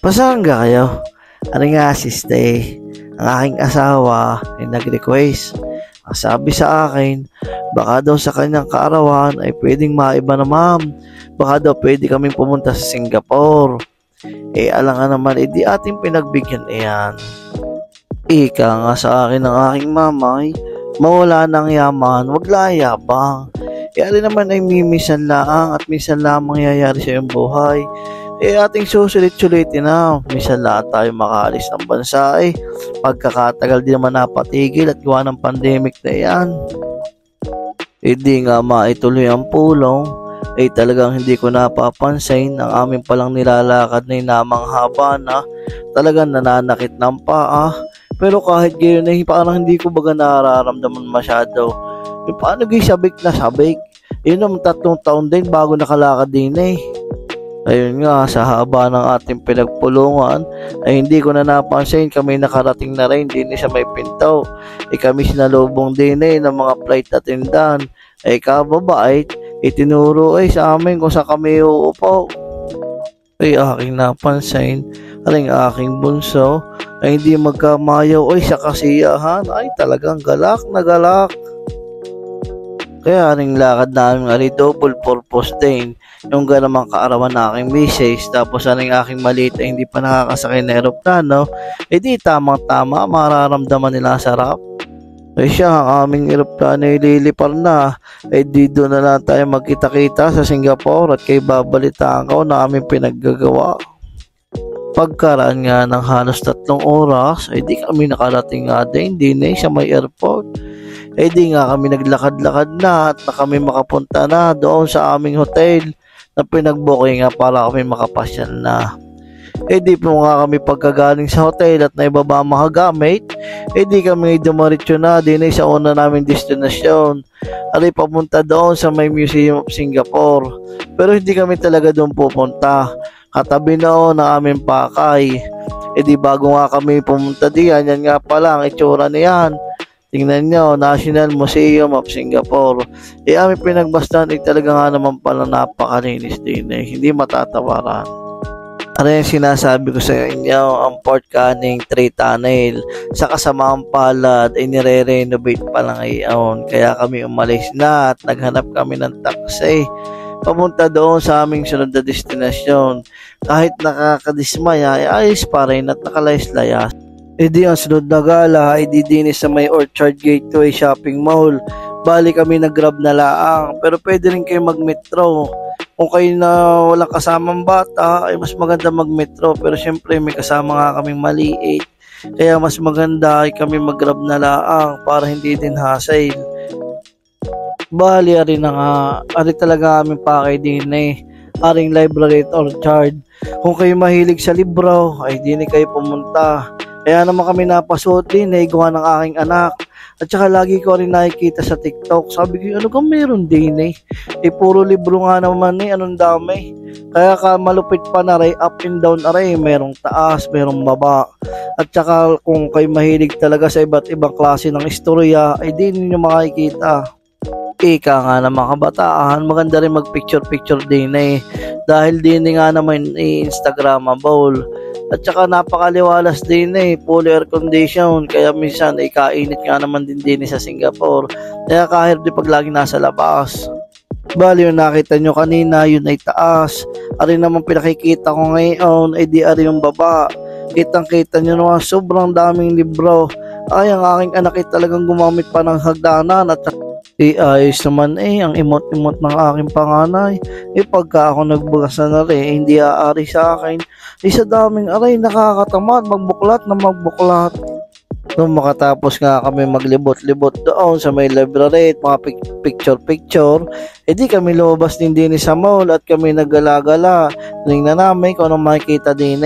Pasangga kayo? Ano nga si Stay, ang aking asawa ay nag-request. Ang sabi sa akin, baka daw sa kanyang kaarawan ay pwedeng maiba na ma'am. Baka daw pwede kaming pumunta sa Singapore. Alam nga naman, di ating pinagbigyan iyan. Ika nga sa akin ng aking mamay, mawala ng yaman, wag layabang. Alin naman ay minsan lang at minsan lang mangyayari sa iyong buhay. Ating susulit-sulitin na. Minsan lang tayo makaalis ng bansa pagkakatagal din naman napatigil at gawa ng pandemic na yan. Di nga maituloy ang pulong, talagang hindi ko napapansin ang aming palang nilalakad na inamang haba na talagang nananakit ng paa. Pero kahit gayon parang hindi ko baga nararamdaman masyado. Paano sabik na sabik? Yun naman 3 taon din bago nakalakad din Ayun nga, sa haba ng ating pinagpulungan hindi ko na napansin kami nakarating na rin din sa may pinto. Kami sinalubong din ng mga flight attendant. Kababait, itinuro sa amin kung saan kami uupo. Aking napansin, aking bunso hindi magkamayaw sa kasiyahan. Talagang galak na galak. Kaya lakad namin double purpose din. Yung ganamang kaarawan na aking misis, tapos aking maliit hindi pa nakakasakay na eroplano, di tamang tama mararamdaman nila sarap. Siya ang aming eroplano lilipar na, dito na lang tayo magkita-kita sa Singapore at kay babalitaan ko na aming pinaggagawa. Pagkaraan nga ng halos 3 oras, di kami nakarating nga din sa may airport. Di nga kami naglakad-lakad na at kami makapunta na doon sa aming hotel na pinag-booking para kami makapasyal na. Di po nga kami pagkagaling sa hotel at naibaba mga gamit, di kami dumaritso na din sa una naming destinasyon. Papunta doon sa may Museum of Singapore. Pero hindi kami talaga doon pupunta. Katabi noon ng aming pakay. Bago nga kami pumunta diyan, yan nga pala ang itsura niyan. Tingnan nyo, National Museum of Singapore. Aming pinagbastan talaga nga naman pala napakalinis din hindi matatawaran. Ano yung sinasabi ko sa inyo, ang Port Canning 3 Tunnel sa kasamaang palad nire-renovate pa lang ngayon. Kaya kami umalis na at naghanap kami ng taxi papunta doon sa aming sunod na destinasyon. Kahit nakakadismaya ayos pa rin at nakalayas-layas. Ang sunod na gala din sa may Orchard Gateway Shopping Mall. Bali kami nag-grab na laang, pero pwede rin kayo mag-metro. Kung kayo na walang kasamang bata mas maganda mag-metro, pero syempre may kasama nga kaming maliit, kaya mas maganda kami mag-grab na laang para hindi din hassle. Bali rin na nga, talaga aming pakay din aring library at Orchard. Kung kayo mahilig sa libro din kayo pumunta. Kaya naman kami napasuot din gawa ng aking anak. At saka lagi ko rin nakikita sa TikTok. Sabi ko, ano kang meron din puro libro nga naman anong dami. Kaya malupit pa na up and down merong taas, merong baba. At saka kung kayo mahilig talaga sa iba't ibang klase ng istorya, di ninyo makikita. Ika nga ng mga kabataan, maganda rin mag-picture-picture din dahil din nga naman Instagrammable. At saka napakaliwalas din full air condition, kaya minsan kainit nga naman din sa Singapore. Kaya kahit pag lagi nasa labas. Bali yung nakita nyo kanina, yun ay taas. Naman pinakikita ko ngayon, di yung baba. Kitang-kita nyo naman, sobrang daming libro. Ang aking anak talagang gumamit pa ng hagdanan at ayos naman ang imot-imot ng aking panganay. Pagka ako nagbukas na hindi aari sa akin. Sa daming nakakatamad magbuklat na magbuklat. Nung makatapos nga kami maglibot-libot doon sa may library at mga picture-picture, di kami lumabas din sa mall at kami naggala-gala. Tingnan namin kung anong makikita din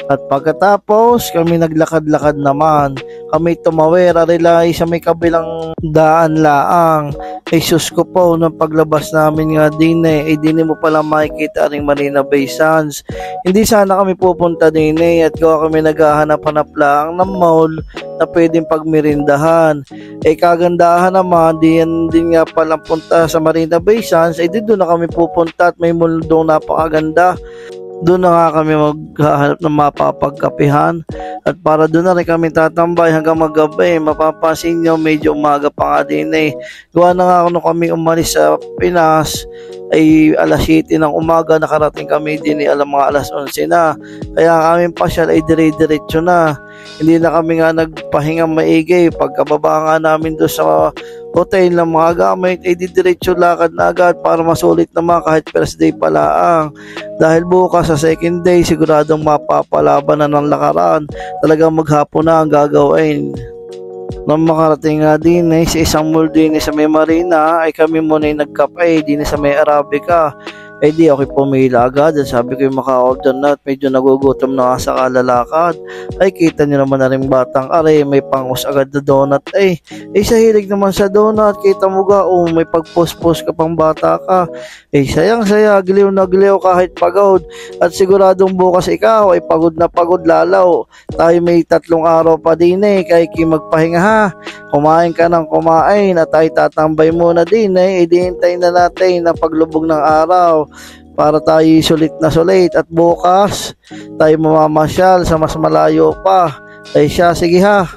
At pagkatapos kami naglakad-lakad naman. Kami tumawid sa may kabilang daan laang. Sus ko po, nung paglabas namin nga din din mo pala makikita ring Marina Bay Sands. Hindi sana kami pupunta din at gawa kami naghahanap-hanap lang ng mall na pwedeng pagmirindahan. Kagandahan naman, din nga palang punta sa Marina Bay Sands, doon na kami pupunta at may mall doon napakaganda. Doon na nga kami maghahanap ng mapapagkapihan at para doon na rin kami tatambay hanggang magabi. Mapapansin nyo, medyo umaga pa nga din eh. Gawa na nga ako nung kami umalis sa Pinas ay alas 7 ng umaga, nakarating kami din alam mga alas 11 na. Kaya ang aming pasyal ay dire-diretso na. Hindi na kami nga nagpahinga maigi. Pagkababa nga namin doon sa hotel ng mga gamit ay didiretso lakad na agad para masulit naman kahit first day pa lang. Dahil bukas sa second day siguradong mapapalaban na ng lakaran. Talagang maghapon na ang gagawin. Nang makarating nga din sa isang mall din sa may Marina ay kami muna nagkape din sa may Arabica. Eh di ako pumila agad. Sabi ko yung maka-order na at medyo nagugutom na nga sa kalalakad. Ay kita nyo naman na rin batang are, may pangus agad na donut eh. Eh sa hilig naman sa donut, kita mo ga, may pagpost-post ka pang bata ka. Eh sayang-saya, giliw na giliw kahit pagod. At siguradong bukas ikaw ay pagod na pagod lalaw. Tayo may 3 araw pa din eh, kaya magpahinga ha. Kumain ka ng kumain at tayo tatambay muna din eh. Idihintay na natin na paglubog ng araw para tayo sulit na sulit at bukas tayo mamamasyal sa mas malayo pa. Ay siya, sige ha.